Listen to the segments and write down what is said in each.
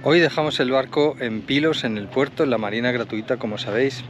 Hoy dejamos el barco en Pilos, en el puerto, en la marina gratuita, como sabéis.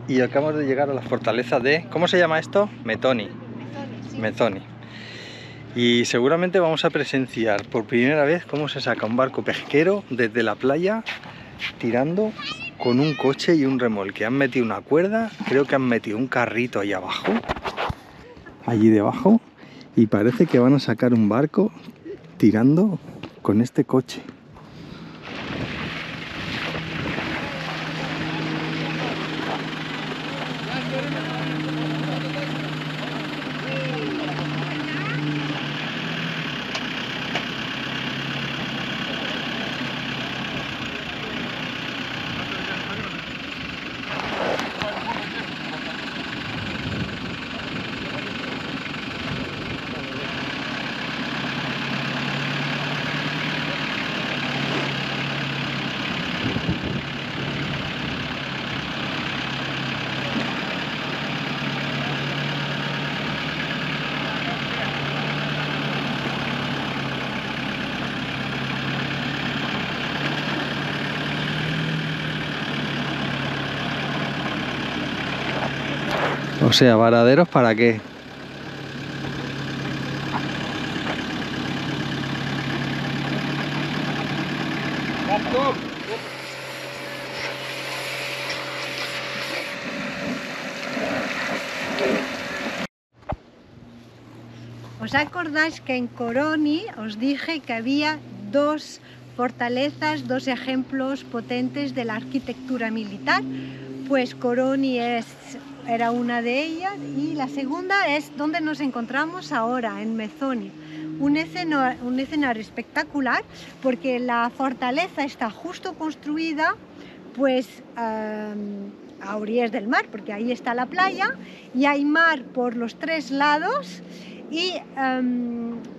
Y acabamos de llegar a la fortaleza de... ¿cómo se llama esto? Methoni. Sí. Methoni. Y seguramente vamos a presenciar por primera vez cómo se saca un barco pesquero desde la playa tirando con un coche y un remolque. Han metido una cuerda, creo que han metido un carrito ahí abajo, allí debajo, y parece que van a sacar un barco tirando con este coche. O sea, ¿varaderos para qué? ¿Os acordáis que en Coroni os dije que había dos fortalezas, dos ejemplos potentes de la arquitectura militar? Pues Coroni era una de ellas, y la segunda es donde nos encontramos ahora, en Methoni. Un escenario espectacular, porque la fortaleza está justo construida pues a orillas del mar, porque ahí está la playa y hay mar por los tres lados, y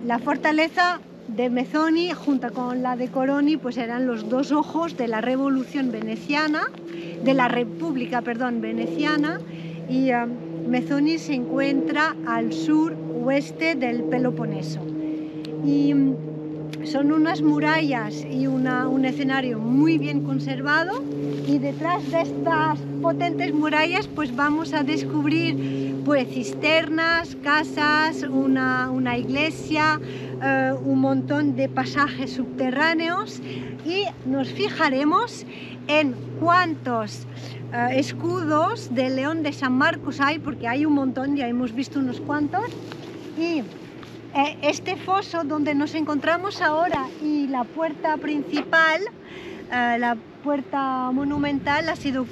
la fortaleza de Methoni junto con la de Coroni pues eran los dos ojos de la revolución veneciana, de la República, perdón, veneciana. Y Methoni se encuentra al suroeste del Peloponeso. Y son unas murallas y un escenario muy bien conservado, y detrás de estas potentes murallas pues vamos a descubrir pues cisternas, casas, una iglesia, un montón de pasajes subterráneos, y nos fijaremos en cuántos escudos de León de San Marcos hay, porque hay un montón, ya hemos visto unos cuantos. Y este foso donde nos encontramos ahora y la puerta principal, la puerta monumental, ha sido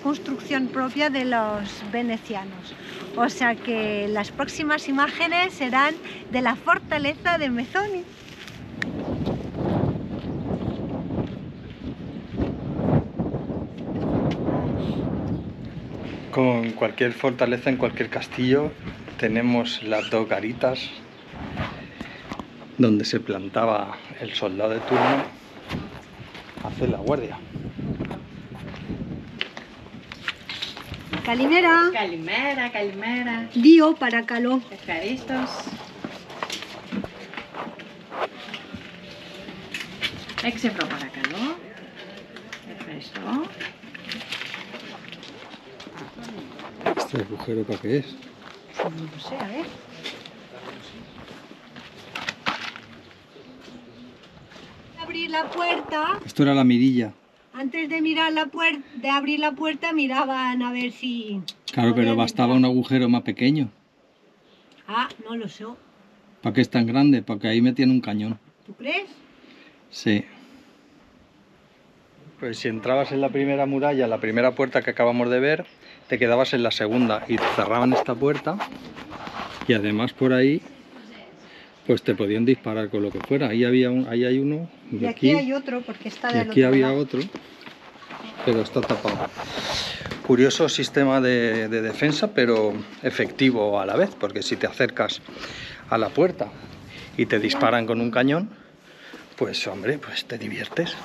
construcción propia de los venecianos. O sea que las próximas imágenes serán de la fortaleza de Methoni. Como en cualquier fortaleza, en cualquier castillo, tenemos las dos garitas donde se plantaba el soldado de turno a hacer la guardia. Calimera. Calimera, calimera. Dio para calor. Pescadistos. Excepto para calor. Perfecto. ¿Este agujero para qué es? No lo sé, a ver. Abrir la puerta. Esto era la mirilla. Antes de mirar de abrir la puerta, miraban a ver si... Claro, pero bastaba un agujero más pequeño. Ah, no lo sé. ¿Para qué es tan grande? Porque ahí metían un cañón. ¿Tú crees? Sí. Pues si entrabas en la primera muralla, la primera puerta que acabamos de ver, te quedabas en la segunda y te cerraban esta puerta, y además por ahí pues te podían disparar con lo que fuera. Ahí había ahí hay uno, Y aquí hay otro, porque está y del aquí otro había lado. otro, pero está tapado. Curioso sistema de defensa, pero efectivo a la vez, porque si te acercas a la puerta y te disparan con un cañón, pues hombre, pues te diviertes.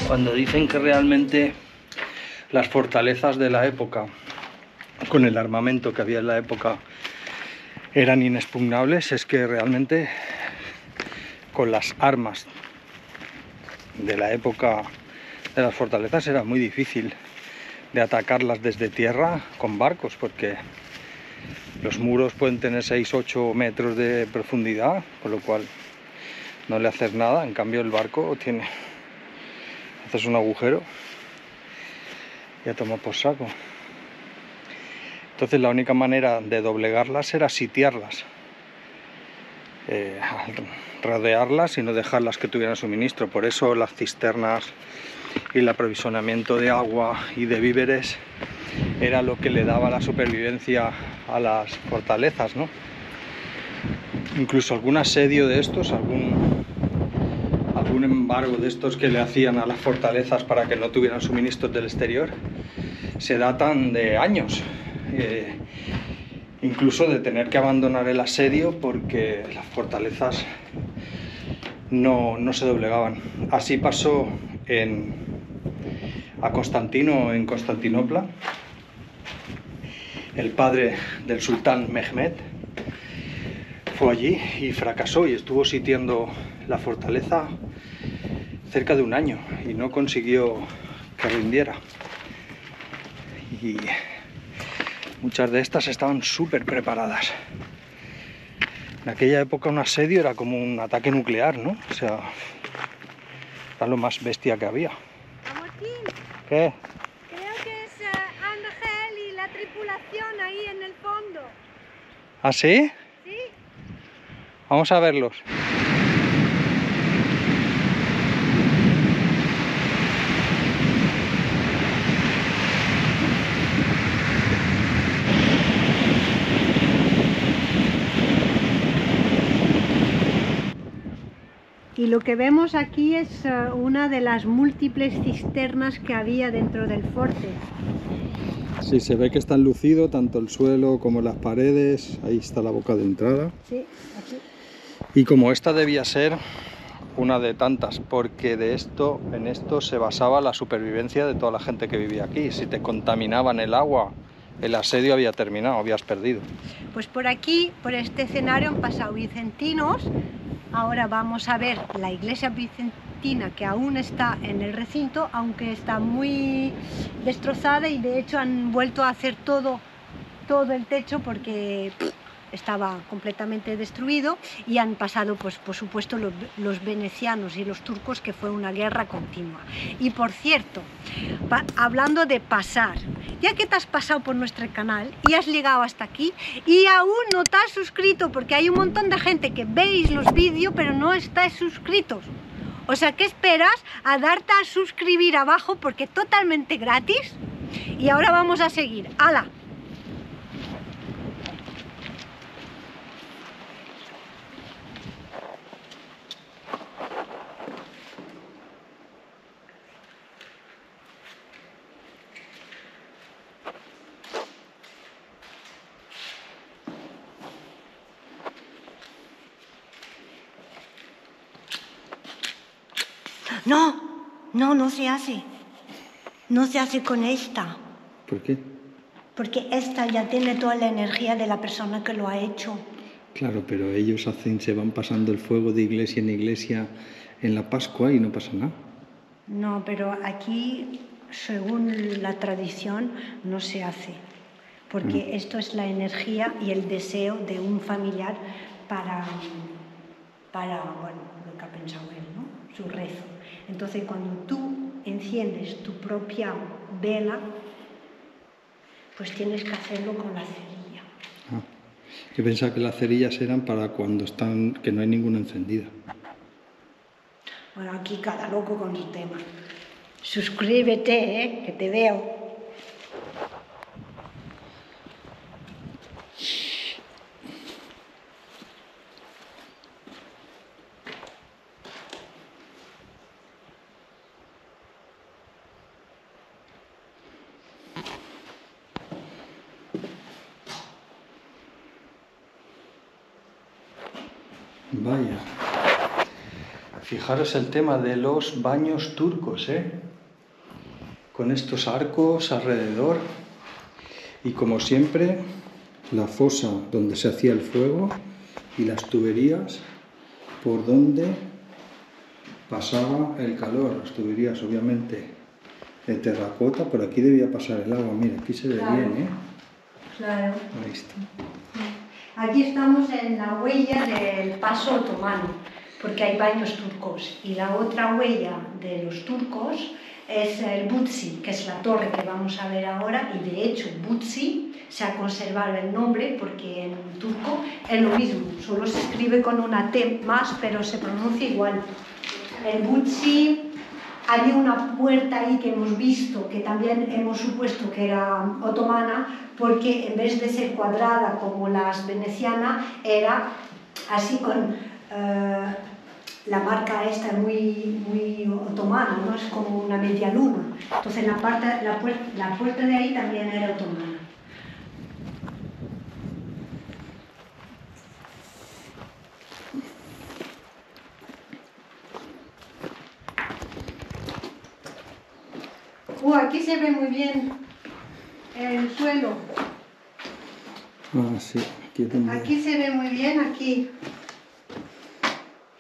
Cuando dicen que realmente las fortalezas de la época, con el armamento que había en la época, eran inexpugnables, es que realmente con las armas de la época de las fortalezas era muy difícil de atacarlas desde tierra con barcos, porque los muros pueden tener 6-8 metros de profundidad, con lo cual no le haces nada. En cambio el barco tiene... haces un agujero y a tomar por saco. Entonces la única manera de doblegarlas era sitiarlas, rodearlas y no dejarlas que tuvieran suministro. Por eso las cisternas y el aprovisionamiento de agua y de víveres era lo que le daba la supervivencia a las fortalezas, ¿no? Incluso algún asedio de estos, algún embargo de estos que le hacían a las fortalezas para que no tuvieran suministros del exterior, se datan de años, incluso de tener que abandonar el asedio porque las fortalezas no se doblegaban. Así pasó a Constantino, en Constantinopla. El padre del sultán Mehmed fue allí y fracasó y estuvo sitiando la fortaleza cerca de un año y no consiguió que rindiera. Y muchas de estas estaban súper preparadas. En aquella época un asedio era como un ataque nuclear, ¿no? O sea, era lo más bestia que había. Martín, ¿Qué? creo que es Ángel y la tripulación ahí en el fondo. ¿Ah, sí? ¿Sí? Vamos a verlos. Y lo que vemos aquí es una de las múltiples cisternas que había dentro del fuerte. Sí, se ve que está enlucido tanto el suelo como las paredes. Ahí está la boca de entrada. Sí, aquí. Y como esta debía ser una de tantas, porque en esto se basaba la supervivencia de toda la gente que vivía aquí. Si te contaminaban el agua el asedio había terminado, habías perdido. Pues por aquí, por este escenario, han pasado bizantinos. Ahora vamos a ver la iglesia bizantina, que aún está en el recinto, aunque está muy destrozada, y de hecho han vuelto a hacer todo el techo porque estaba completamente destruido, y han pasado, pues por supuesto, los venecianos y los turcos, que fue una guerra continua. Y por cierto, hablando de pasar, ya que te has pasado por nuestro canal y has llegado hasta aquí y aún no te has suscrito, porque hay un montón de gente que veis los vídeos pero no estáis suscritos, o sea, ¿qué esperas? A darte a suscribir abajo, porque es totalmente gratis. Y ahora vamos a seguir. ¡Hala! No se hace. No se hace con esta. ¿Por qué? Porque esta ya tiene toda la energía de la persona que lo ha hecho. Claro, pero ellos se van pasando el fuego de iglesia en iglesia en la Pascua y no pasa nada. No, pero aquí, según la tradición, no se hace. Porque esto es la energía y el deseo de un familiar para bueno, lo que ha pensado él, ¿no? Su rezo. Entonces, cuando tú enciendes tu propia vela, pues tienes que hacerlo con la cerilla. Ah, yo pensaba que las cerillas eran para cuando están, que no hay ninguna encendida. Bueno, aquí cada loco con su tema. Suscríbete, que te veo. Vaya, fijaros el tema de los baños turcos, con estos arcos alrededor, y como siempre la fosa donde se hacía el fuego y las tuberías por donde pasaba el calor. Las tuberías obviamente de terracota, por aquí debía pasar el agua. Mira, aquí se ve bien, Claro. Ahí está. Aquí estamos en la huella del paso otomano, porque hay baños turcos. Y la otra huella de los turcos es el Butsi, que es la torre que vamos a ver ahora. Y de hecho, Butsi se ha conservado el nombre porque en turco es lo mismo, solo se escribe con una T más, pero se pronuncia igual. El Butsi, había una puerta ahí que hemos visto, que también hemos supuesto que era otomana, porque en vez de ser cuadrada como las venecianas, era así con la marca esta muy otomana, ¿no? Es como una media luna. Entonces la puerta de ahí también era otomana. Aquí se ve muy bien el suelo. Ah, sí, aquí también. Aquí se ve muy bien, aquí.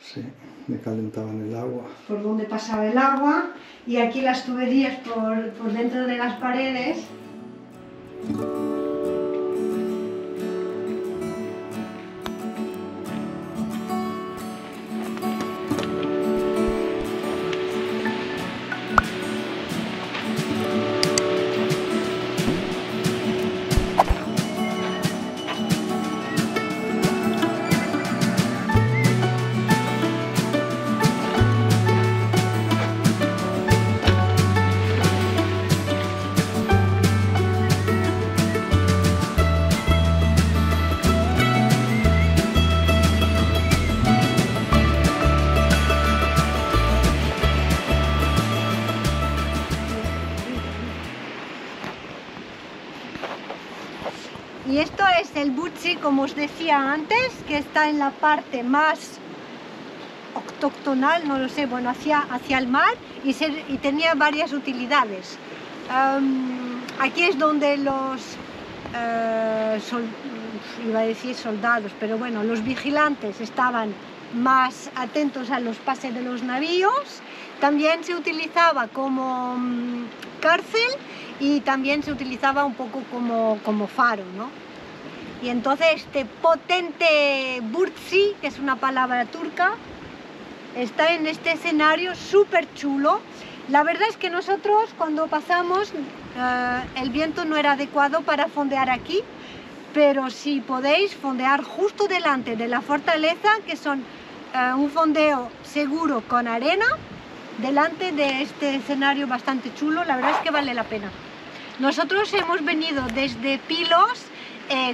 Sí, me calentaban el agua. Por donde pasaba el agua, y aquí las tuberías por dentro de las paredes. Y esto es el Butsi, como os decía antes, que está en la parte más octogonal, no lo sé, bueno, hacia el mar, y tenía varias utilidades. Aquí es donde iba a decir soldados, pero bueno, los vigilantes estaban más atentos a los pases de los navíos. También se utilizaba como cárcel y también se utilizaba un poco como faro, ¿no? Y entonces este potente Burzi, que es una palabra turca, está en este escenario súper chulo. La verdad es que nosotros cuando pasamos el viento no era adecuado para fondear aquí, pero si podéis fondear justo delante de la fortaleza, que son un fondeo seguro con arena, delante de este escenario bastante chulo, la verdad es que vale la pena. Nosotros hemos venido desde Pilos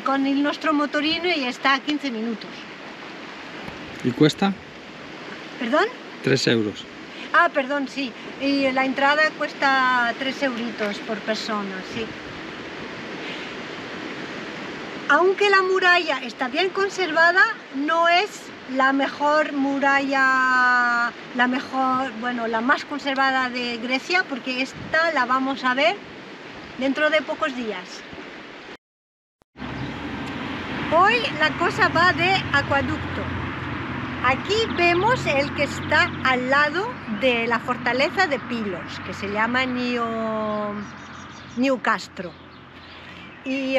con nuestro motorino y está a 15 minutos. ¿Y cuesta? ¿Perdón? 3 euros. Ah, perdón, sí. Y la entrada cuesta 3 euritos por persona, sí. Aunque la muralla está bien conservada, no es la mejor muralla, la más conservada de Grecia, porque esta la vamos a ver dentro de pocos días. Hoy la cosa va de acueducto. Aquí vemos el que está al lado de la fortaleza de Pilos, que se llama Niucastro. Y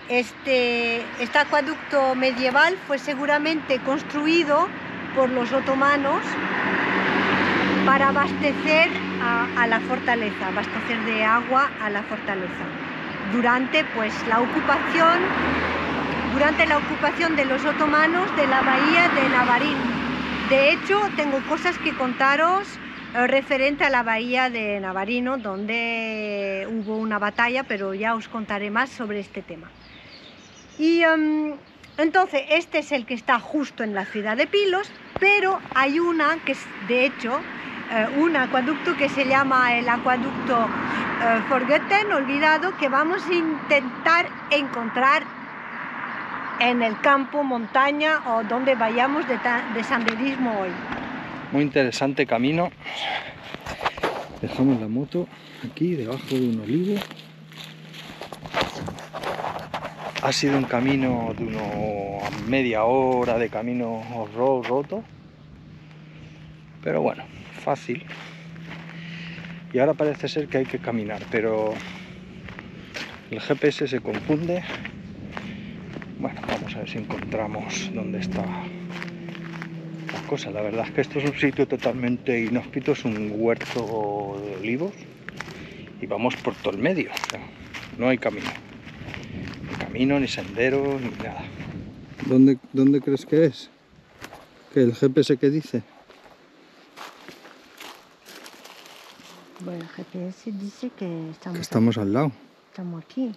este acueducto medieval fue seguramente construido por los otomanos para abastecer a la fortaleza, abastecer de agua a la fortaleza. Durante la ocupación de los otomanos de la bahía de Navarín. De hecho, tengo cosas que contaros referente a la bahía de Navarino, donde hubo una batalla, pero ya os contaré más sobre este tema. Y entonces, este es el que está justo en la ciudad de Pilos, pero hay una que es, de hecho, un acueducto que se llama el acueducto Forgotten, olvidado, que vamos a intentar encontrar en el campo, montaña o donde vayamos de senderismo hoy. Muy interesante camino. Dejamos la moto aquí debajo de un olivo. Ha sido un camino de media hora de camino off-road roto, pero bueno, fácil. Y ahora parece ser que hay que caminar, pero el GPS se confunde. Bueno, vamos a ver si encontramos dónde está la cosa. La verdad es que esto es un sitio totalmente inhóspito, es un huerto de olivos y vamos por todo el medio, o sea, no hay camino. Ni camino, ni sendero, ni nada. ¿Dónde crees que es? ¿Que el GPS qué dice? Bueno, el GPS dice que estamos al lado. Estamos aquí.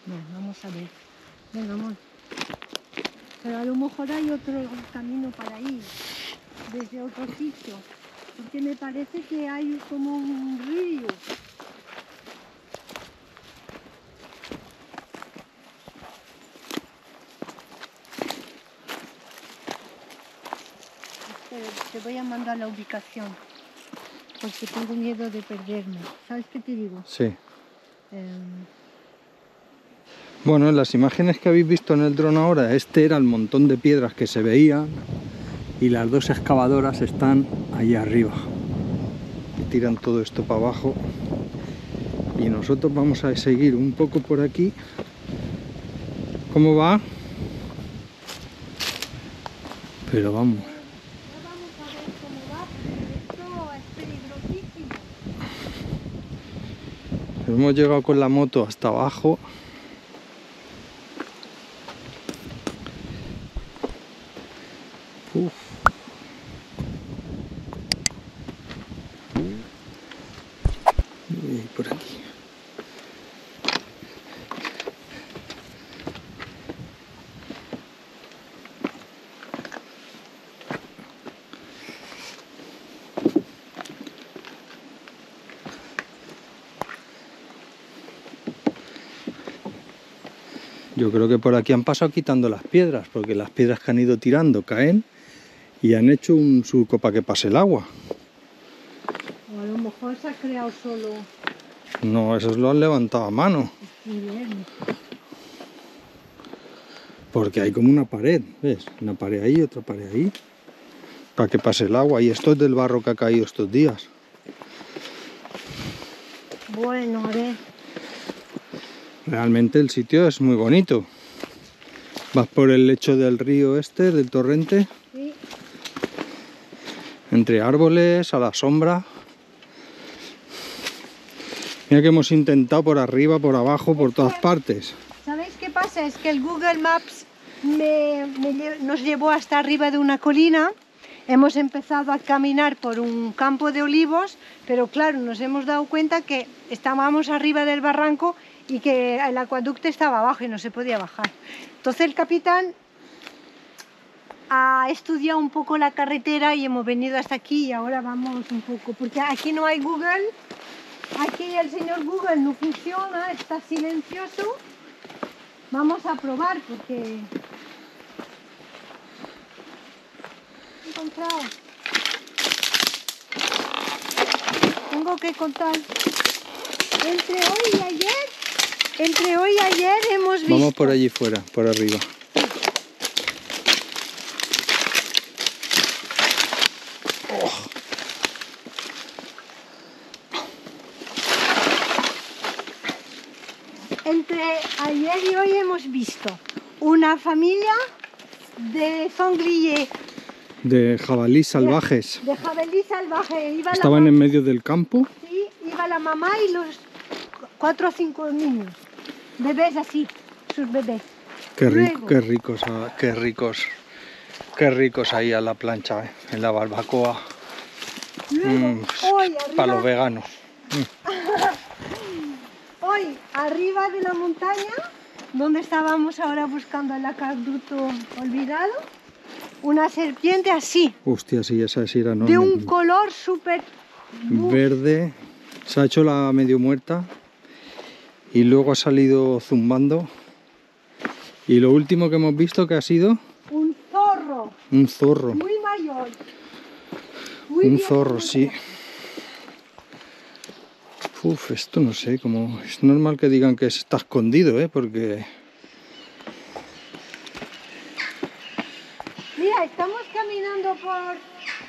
Bien, vamos a ver. Venga, amor. Pero a lo mejor hay otro camino para ir, desde otro sitio, porque me parece que hay como un río. Te voy a mandar la ubicación, porque tengo miedo de perderme. ¿Sabes qué te digo? Sí. Bueno, en las imágenes que habéis visto en el dron ahora, este era el montón de piedras que se veían y las dos excavadoras están allá arriba. Y tiran todo esto para abajo. Y nosotros vamos a seguir un poco por aquí. ¿Cómo va? Pero vamos. Vamos a ver cómo va, porque esto es peligrosísimo. Hemos llegado con la moto hasta abajo. Uf. Y por aquí. Yo creo que por aquí han pasado quitando las piedras, porque las piedras que han ido tirando caen y han hecho un surco para que pase el agua. O a lo mejor se ha creado solo No, esos lo han levantado a mano. Muy bien. Porque hay como una pared, ¿ves? Una pared ahí, otra pared ahí. Para que pase el agua. Y esto es del barro que ha caído estos días. Bueno, a ver. Realmente el sitio es muy bonito. Vas por el lecho del río este, del torrente. Sí. Entre árboles, a la sombra. Mira que hemos intentado por arriba, por abajo, por todas partes. ¿Sabéis qué pasa? Es que el Google Maps nos llevó hasta arriba de una colina. Hemos empezado a caminar por un campo de olivos, pero claro, nos hemos dado cuenta que estábamos arriba del barranco y que el acueducto estaba abajo y no se podía bajar. Entonces el capitán ha estudiado un poco la carretera y hemos venido hasta aquí y ahora vamos un poco, porque aquí no hay Google, aquí el señor Google no funciona, está silencioso. Vamos a probar porque he encontrado. Tengo que contar. Entre hoy y ayer hemos visto. Vamos por allí fuera, por arriba. Entre ayer y hoy hemos visto una familia de sanglier, De jabalíes salvajes. de jabalí salvaje. Estaban en medio del campo. Sí, iba la mamá y los 4 o 5 niños, bebés así, sus bebés. Qué Luego. qué ricos ahí a la plancha, en la barbacoa. Luego, hoy, Para los veganos. hoy, arriba de la montaña, donde estábamos ahora buscando el acueducto olvidado, una serpiente así, Hostia, sí, esa sí era enorme. de un color súper Verde. Se ha hecho la medio muerta. Y luego ha salido zumbando. Y lo último que hemos visto que ha sido un zorro, un zorro. muy mayor. Muy Un bien zorro, hecho. sí. Uf, esto no sé, como es normal que digan que está escondido, porque Mira, estamos caminando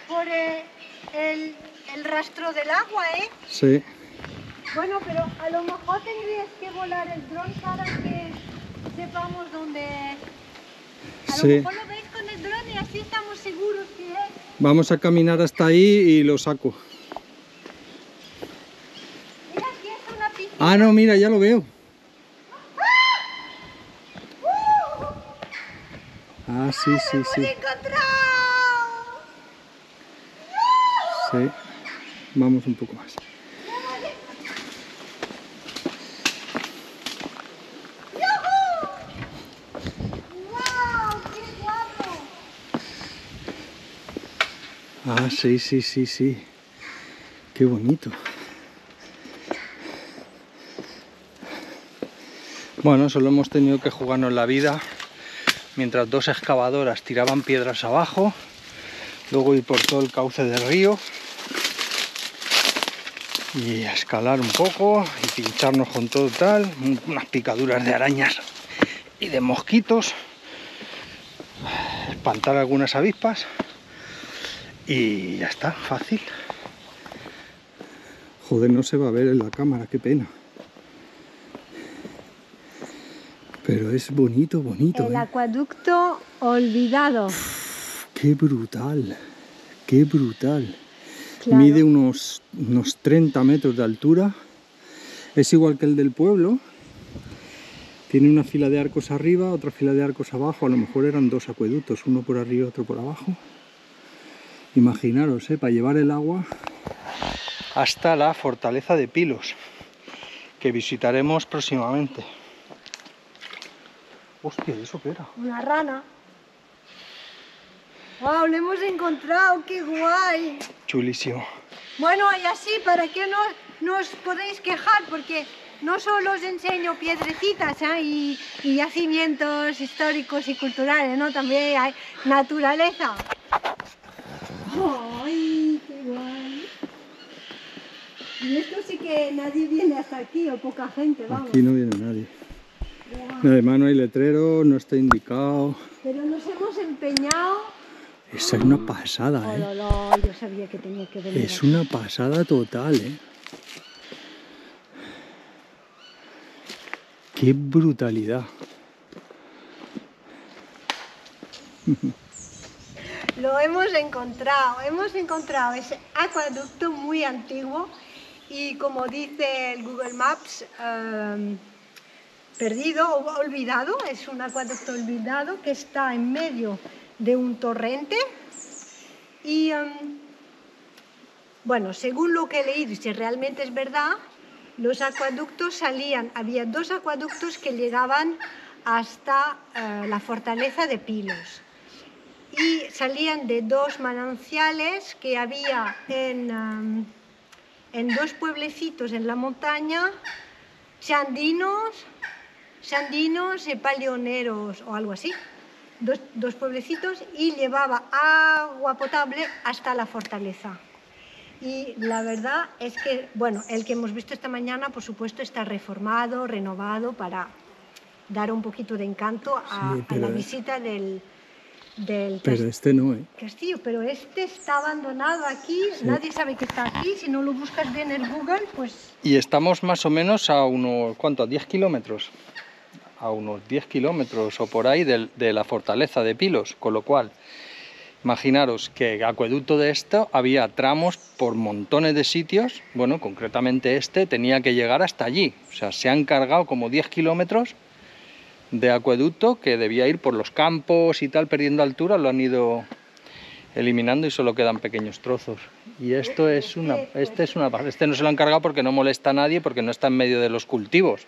por el rastro del agua, ¿eh? sí. Bueno, pero a lo mejor tendrías que volar el dron para que sepamos dónde es. A lo Sí. mejor lo veis con el dron y así estamos seguros que es. Vamos a caminar hasta ahí y lo saco. Mira, aquí es una piscina. Ah, no, mira, ya lo veo. Ah, sí, sí, ¡Hemos sí. encontrado! Sí. Vamos un poco más. ¡Wow! ¡Qué guapo! Ah, sí, sí, sí, sí. Qué bonito. Bueno, solo hemos tenido que jugarnos la vida mientras 2 excavadoras tiraban piedras abajo, luego ir por todo el cauce del río y escalar un poco y pincharnos con todo tal, unas picaduras de arañas y de mosquitos, espantar algunas avispas y ya está, fácil. Joder, no se va a ver en la cámara, qué pena. Pero es bonito, bonito. El acueducto olvidado. Qué brutal, qué brutal. Claro. Mide unos 30 metros de altura. Es igual que el del pueblo. Tiene una fila de arcos arriba, otra fila de arcos abajo. A lo mejor eran 2 acueductos, uno por arriba, otro por abajo. Imaginaros, para llevar el agua hasta la fortaleza de Pilos, que visitaremos próximamente. Hostia, ¿y eso qué era? Una rana. ¡Wow! ¡Lo hemos encontrado! ¡Qué guay! Chulísimo. Bueno, y así, para que no os podéis quejar, porque no solo os enseño piedrecitas y yacimientos históricos y culturales, ¿no? También hay naturaleza. ¡Ay, qué guay! Y esto sí que nadie viene hasta aquí, o poca gente, vamos. Aquí no viene nadie. Además no hay letrero, no está indicado. Pero nos hemos empeñado. Esa es una pasada, Oh, ¿eh? no, yo sabía que tenía que venir. Es una pasada total, ¿eh? ¡Qué brutalidad! Lo hemos encontrado ese acueducto muy antiguo y como dice el Google Maps, perdido o olvidado, es un acueducto olvidado que está en medio de un torrente y bueno, según lo que he leído y si realmente es verdad, los acueductos había 2 acueductos que llegaban hasta la fortaleza de Pilos. Y salían de 2 mananciales que había en 2 pueblecitos en la montaña, Sandinos y Paleoneros o algo así. 2 pueblecitos y llevaba agua potable hasta la fortaleza. Y la verdad es que, bueno, el que hemos visto esta mañana, por supuesto, está reformado, renovado para dar un poquito de encanto a la visita del Pero este no, ¿eh? castillo, pero este está abandonado aquí, sí. Nadie sabe que está aquí, si no lo buscas bien en Google, pues... Y estamos más o menos a unos, ¿cuánto? 10 kilómetros. A unos 10 kilómetros o por ahí de la fortaleza de Pilos, con lo cual, imaginaros que acueducto de esto había tramos por montones de sitios, bueno, concretamente este tenía que llegar hasta allí, o sea, se han cargado como 10 kilómetros de acueducto que debía ir por los campos y tal, perdiendo altura, lo han ido eliminando y solo quedan pequeños trozos. Y esto es este no se lo han cargado porque no molesta a nadie, porque no está en medio de los cultivos.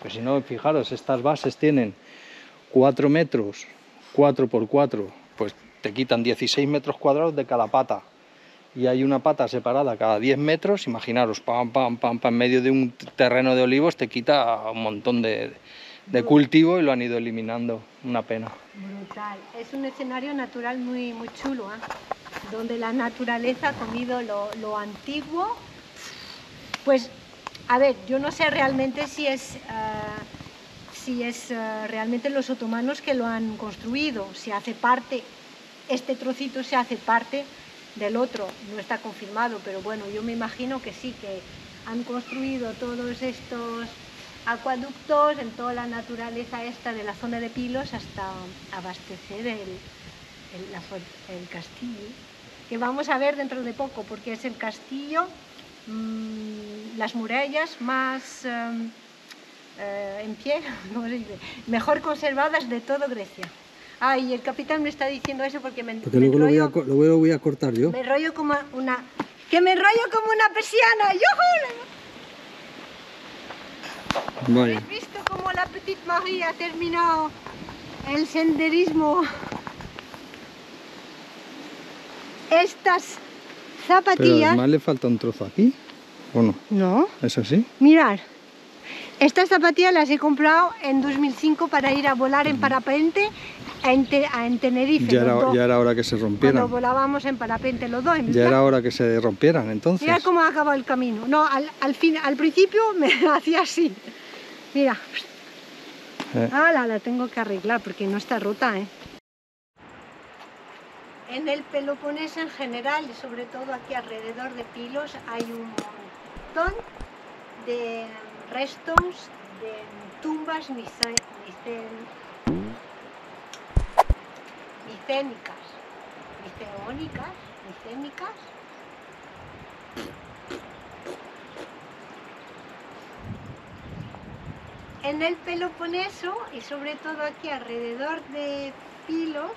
Pues si no, fijaros, estas bases tienen 4 metros, 4 por 4, pues te quitan 16 metros cuadrados de cada pata. Y hay una pata separada cada 10 metros, imaginaros, pam, pam, pam, pam, en medio de un terreno de olivos te quita un montón de cultivo y lo han ido eliminando, una pena. Brutal, es un escenario natural muy, muy chulo, ¿eh? Donde la naturaleza ha comido lo antiguo. Pues, a ver, yo no sé realmente si es realmente los otomanos que lo han construido, si hace parte, este trocito se hace parte del otro, no está confirmado, pero bueno, yo me imagino que sí, que han construido todos estos acueductos en toda la naturaleza esta de la zona de Pilos hasta abastecer el castillo, que vamos a ver dentro de poco, porque es el castillo, las murallas más en pie, ¿cómo se dice? Mejor conservadas de toda Grecia. Ah, y el capitán me está diciendo eso porque luego lo voy a cortar yo. Me enrollo como una... ¡Que me enrollo como una persiana! ¡Yujú! Vale. ¿Has visto cómo la Petite Marie ha terminado el senderismo? Estas zapatillas... Pero además le falta un trozo aquí, ¿o no? No. ¿Es así? Mirad, estas zapatillas las he comprado en 2005 para ir a volar en parapente en Tenerife. Ya era hora que se rompieran. Cuando volábamos en parapente los dos. Ya era hora que se rompieran, entonces. Mira cómo ha acabado el camino. No, al principio me hacía así. Mira. La tengo que arreglar porque no está rota, ¿eh? En el Peloponeso en general y sobre todo aquí alrededor de Pilos hay un montón de restos de tumbas micénicas. En el Peloponeso y sobre todo aquí alrededor de Pilos,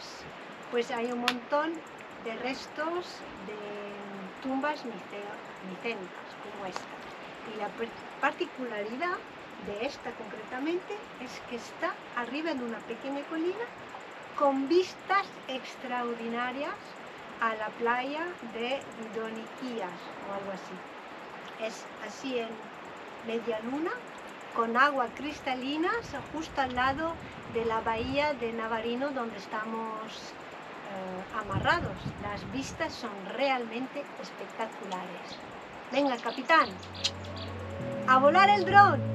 pues hay un montón de restos de tumbas micénicas como esta. Y la particularidad de esta concretamente es que está arriba de una pequeña colina con vistas extraordinarias a la playa de Doniquías o algo así. Es así en media luna, con agua cristalina, justo al lado de la bahía de Navarino donde estamos amarrados. Las vistas son realmente espectaculares. Venga, capitán. A volar el dron.